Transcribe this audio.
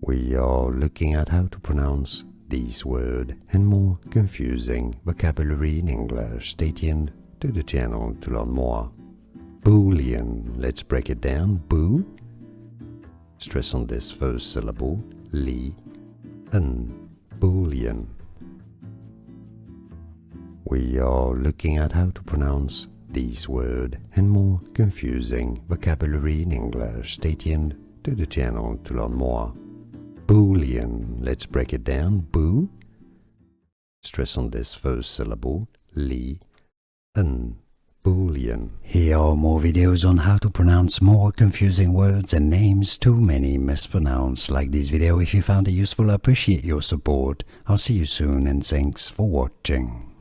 We are looking at how to pronounce these words and more confusing vocabulary in English. Stay tuned to the channel to learn more. Boolean. Let's break it down. Boo. Stress on this first syllable. Li. An. Boolean. We are looking at how to pronounce these words and more confusing vocabulary in English. Stay tuned to the channel to learn more. Boolean. Let's break it down. Boo. Stress on this first syllable. Li. An. Boolean. Here are more videos on how to pronounce more confusing words and names too many mispronounced. Like this video if you found it useful. I appreciate your support. I'll see you soon and thanks for watching.